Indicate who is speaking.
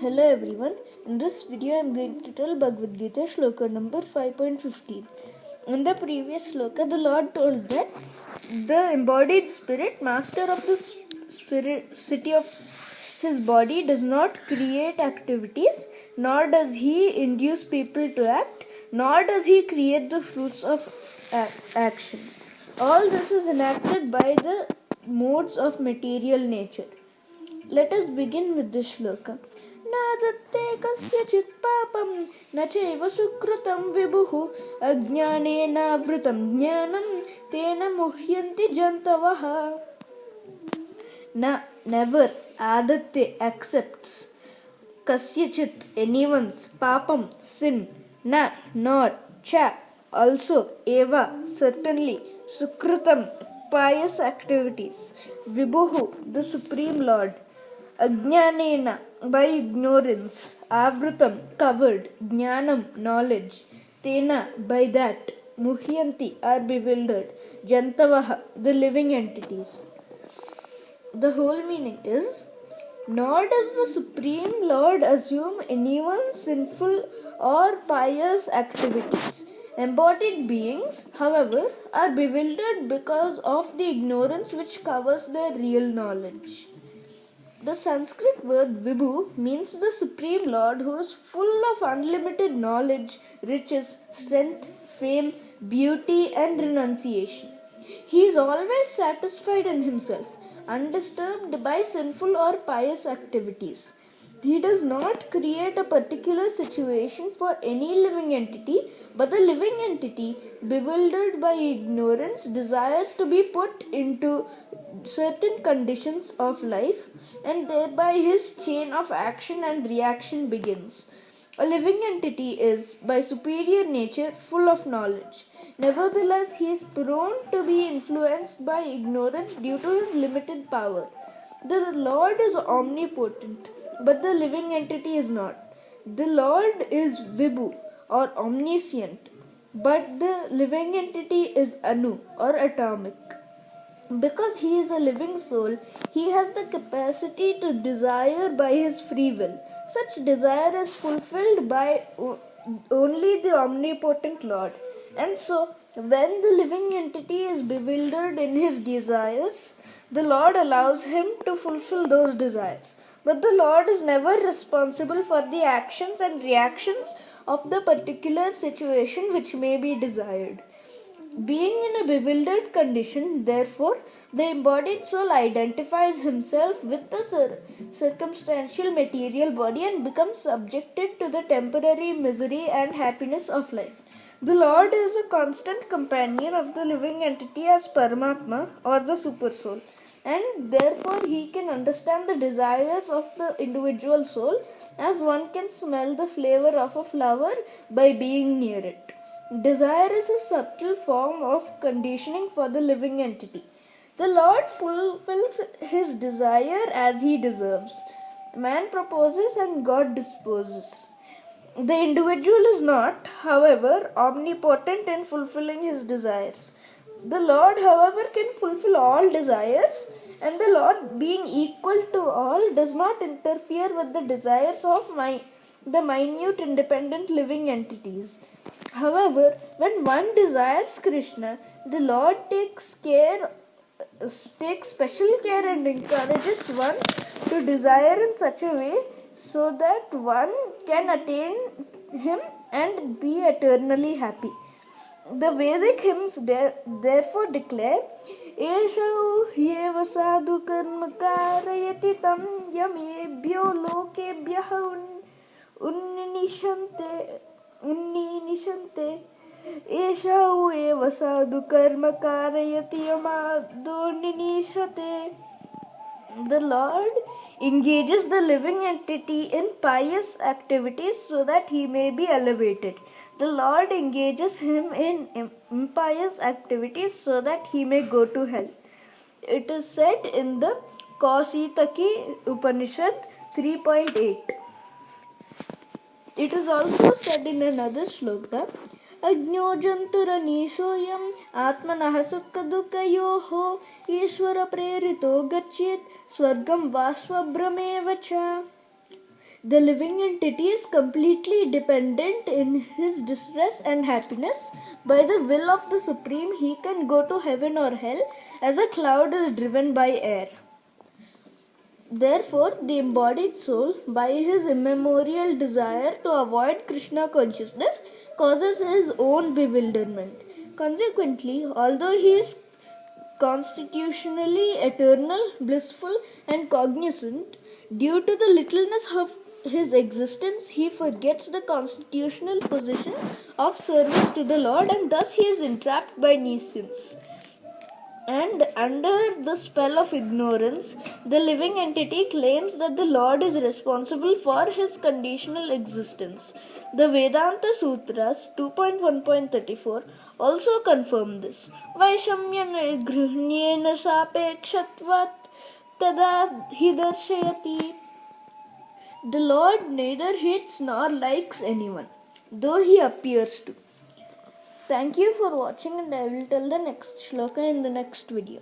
Speaker 1: Hello everyone, in this video I am going to tell Bhagavad Gita shloka number 5.15. In the previous shloka, the Lord told that the embodied spirit, master of the spirit city of his body, does not create activities, nor does he induce people to act, nor does he create the fruits of action. All this is enacted by the modes of material nature. Let us begin with this shloka. नादत्ते कस्यचित् पापं न चैव सुकृतं विभुः अज्ञानेनावृतं ज्ञानं तेन मुह्यन्ति जन्तवः. Never adatte accepts kasyachit anyone's papam sin na nor cha also eva certainly sukritam pious activities vibhuhu the supreme lord ajnanena by ignorance avrutam covered jnanam knowledge tena by that muhyanti are bewildered jantavaha the living entities. The whole meaning is, nor does the Supreme Lord assume anyone's sinful or pious activities. Embodied beings, however, are bewildered because of the ignorance which covers their real knowledge. The Sanskrit word Vibhu means the Supreme Lord who is full of unlimited knowledge, riches, strength, fame, beauty and renunciation. He is always satisfied in himself, undisturbed by sinful or pious activities. He does not create a particular situation for any living entity, but the living entity, bewildered by ignorance, desires to be put into certain conditions of life, and thereby his chain of action and reaction begins. A living entity is, by superior nature, full of knowledge. Nevertheless, he is prone to be influenced by ignorance due to his limited power. The Lord is omnipotent, but the living entity is not. The Lord is Vibhu or omniscient, but the living entity is Anu or atomic. Because he is a living soul, he has the capacity to desire by his free will. Such desire is fulfilled by only the omnipotent Lord. And so, when the living entity is bewildered in his desires, the Lord allows him to fulfill those desires. But the Lord is never responsible for the actions and reactions of the particular situation which may be desired. Being in a bewildered condition, therefore, the embodied soul identifies himself with the circumstantial material body and becomes subjected to the temporary misery and happiness of life. The Lord is a constant companion of the living entity as Paramatma or the Super Soul, and therefore he can understand the desires of the individual soul as one can smell the flavor of a flower by being near it. Desire is a subtle form of conditioning for the living entity. The Lord fulfills his desire as he deserves. Man proposes and God disposes. The individual is not, however, omnipotent in fulfilling his desires. The Lord, however, can fulfill all desires, and the Lord, being equal to all, does not interfere with the desires of the minute independent living entities. However, when one desires Krishna, the Lord takes special care and encourages one to desire in such a way so that one can attain him and be eternally happy. The Vedic hymns therefore declare, Esau hyeva sadhu karma karayati tam yamebhyo lokebhyaha unnishante Esau eva sadhu karma karayati yamado ninishate. The Lord engages the living entity in pious activities so that he may be elevated. The Lord engages him in impious activities so that he may go to hell. It is said in the Kausitaki Upanishad 3.8. It is also said in another shloka, Ajño janturanisoyam atmanah sukha dukhayoho Ishvara prerito gacchit swargam vasvabhramevacha. The living entity is completely dependent in his distress and happiness. By the will of the Supreme, he can go to heaven or hell as a cloud is driven by air. Therefore, the embodied soul, by his immemorial desire to avoid Krishna consciousness, causes his own bewilderment. Consequently, although he is constitutionally eternal, blissful, and cognizant, due to the littleness of his existence, he forgets the constitutional position of service to the Lord, and thus he is entrapped by nescience. And under the spell of ignorance, the living entity claims that the Lord is responsible for his conditional existence. The Vedanta Sutras 2.1.34 also confirm this. Vaishamyana grihnyena sapekshatvat tada hi darshayati. The Lord neither hates nor likes anyone, though he appears to. Thank you for watching, and I will tell the next shloka in the next video.